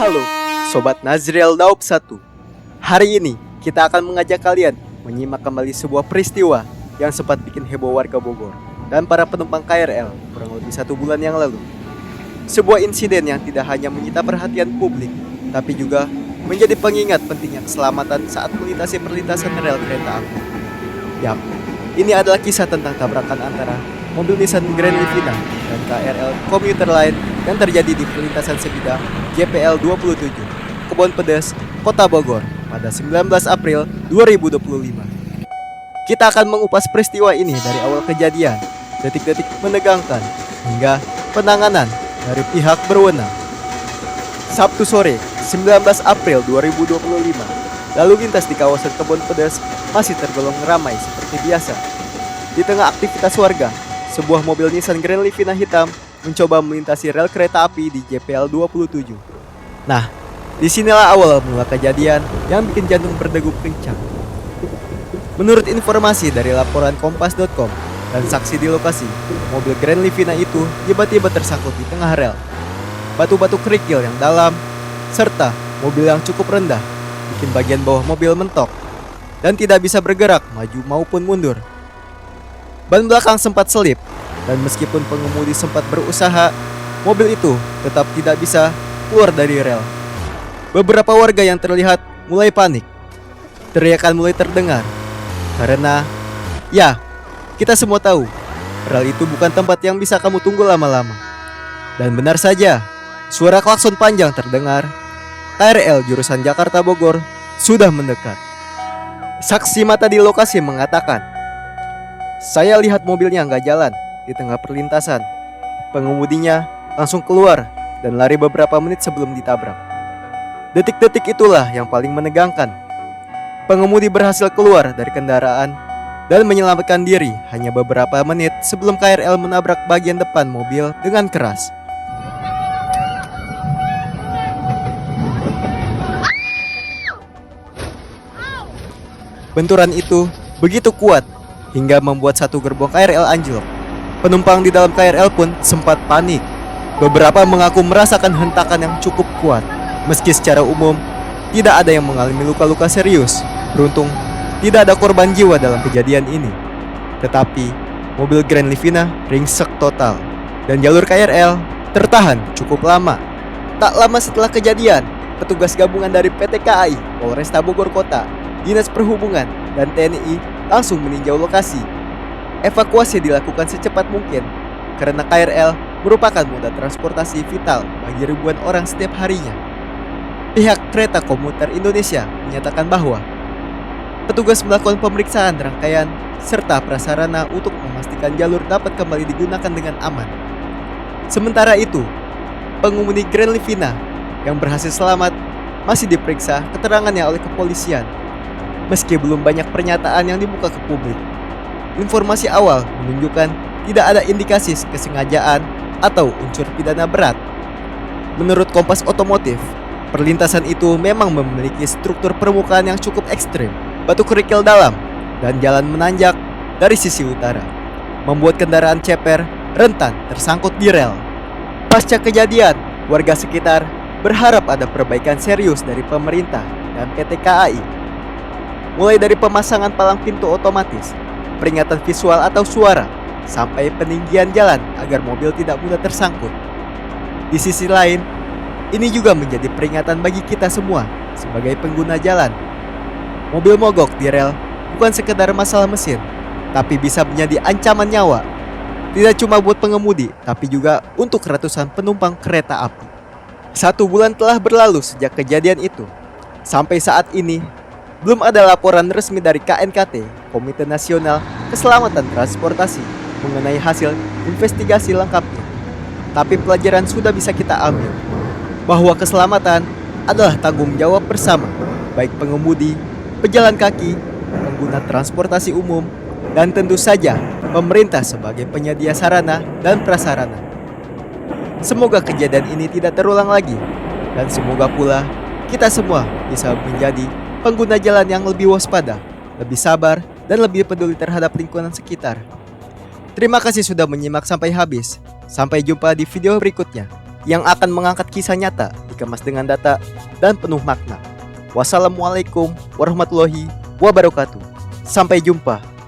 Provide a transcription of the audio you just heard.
Halo, Sobat Nazriel Daub 1. Hari ini kita akan mengajak kalian menyimak kembali sebuah peristiwa yang sempat bikin heboh warga Bogor dan para penumpang KRL kurang lebih 1 bulan yang lalu. Sebuah insiden yang tidak hanya menyita perhatian publik, tapi juga menjadi pengingat pentingnya keselamatan saat melintasi perlintasan rel kereta api. Yap, ini adalah kisah tentang tabrakan antara mobil Nissan Grand Livina dan KRL komuter lain yang terjadi di perlintasan sebidang JPL 27, Kebon Pedes, Kota Bogor pada 19 April 2025. Kita akan mengupas peristiwa ini dari awal kejadian, detik-detik menegangkan, hingga penanganan dari pihak berwenang. Sabtu sore, 19 April 2025, lalu lintas di kawasan Kebon Pedes masih tergolong ramai seperti biasa. Di tengah aktivitas warga, sebuah mobil Nissan Grand Livina hitam mencoba melintasi rel kereta api di JPL 27. Nah, disinilah awal mula kejadian yang bikin jantung berdegup kencang. Menurut informasi dari laporan kompas.com dan saksi di lokasi, mobil Grand Livina itu tiba-tiba tersangkut di tengah rel. Batu-batu kerikil yang dalam, serta mobil yang cukup rendah, bikin bagian bawah mobil mentok dan tidak bisa bergerak maju maupun mundur. Ban belakang sempat selip, dan meskipun pengemudi sempat berusaha, mobil itu tetap tidak bisa keluar dari rel. Beberapa warga yang terlihat mulai panik. Teriakan mulai terdengar karena, ya, kita semua tahu rel itu bukan tempat yang bisa kamu tunggu lama-lama. Dan benar saja, suara klakson panjang terdengar. KRL jurusan Jakarta Bogor sudah mendekat. Saksi mata di lokasi mengatakan, "Saya lihat mobilnya nggak jalan di tengah perlintasan. Pengemudinya langsung keluar dan lari beberapa menit sebelum ditabrak." Detik-detik itulah yang paling menegangkan. Pengemudi berhasil keluar dari kendaraan dan menyelamatkan diri hanya beberapa menit sebelum KRL menabrak bagian depan mobil dengan keras. Benturan itu begitu kuat hingga membuat satu gerbong KRL anjlok. Penumpang di dalam KRL pun sempat panik. Beberapa mengaku merasakan hentakan yang cukup kuat. Meski secara umum tidak ada yang mengalami luka-luka serius. Beruntung tidak ada korban jiwa dalam kejadian ini. Tetapi mobil Grand Livina ringsek total dan jalur KRL tertahan cukup lama. Tak lama setelah kejadian, petugas gabungan dari PT KAI, Polresta Bogor Kota, Dinas Perhubungan, dan TNI langsung meninjau lokasi. Evakuasi dilakukan secepat mungkin karena KRL merupakan moda transportasi vital bagi ribuan orang setiap harinya. Pihak Kereta Komuter Indonesia menyatakan bahwa petugas melakukan pemeriksaan rangkaian serta prasarana untuk memastikan jalur dapat kembali digunakan dengan aman. Sementara itu, pengemudi Grand Livina yang berhasil selamat masih diperiksa keterangannya oleh kepolisian. Meski belum banyak pernyataan yang dibuka ke publik, informasi awal menunjukkan tidak ada indikasi kesengajaan atau unsur pidana berat. Menurut Kompas Otomotif, perlintasan itu memang memiliki struktur permukaan yang cukup ekstrim, batu kerikil dalam, dan jalan menanjak dari sisi utara, membuat kendaraan ceper rentan tersangkut di rel. Pasca kejadian, warga sekitar berharap ada perbaikan serius dari pemerintah dan PT KAI. Mulai dari pemasangan palang pintu otomatis, peringatan visual atau suara, sampai peninggian jalan agar mobil tidak mudah tersangkut. Di sisi lain, ini juga menjadi peringatan bagi kita semua sebagai pengguna jalan. Mobil mogok di rel bukan sekedar masalah mesin, tapi bisa menjadi ancaman nyawa. Tidak cuma buat pengemudi, tapi juga untuk ratusan penumpang kereta api. 1 bulan telah berlalu sejak kejadian itu. Sampai saat ini, belum ada laporan resmi dari KNKT, Komite Nasional Keselamatan Transportasi, mengenai hasil investigasi lengkapnya. Tapi pelajaran sudah bisa kita ambil, bahwa keselamatan adalah tanggung jawab bersama, baik pengemudi, pejalan kaki, pengguna transportasi umum, dan tentu saja pemerintah sebagai penyedia sarana dan prasarana. Semoga kejadian ini tidak terulang lagi, dan semoga pula kita semua bisa menjadi pengguna jalan yang lebih waspada, lebih sabar, dan lebih peduli terhadap lingkungan sekitar. Terima kasih sudah menyimak sampai habis. Sampai jumpa di video berikutnya yang akan mengangkat kisah nyata di dikemas dengan data dan penuh makna. Wassalamualaikum warahmatullahi wabarakatuh. Sampai jumpa.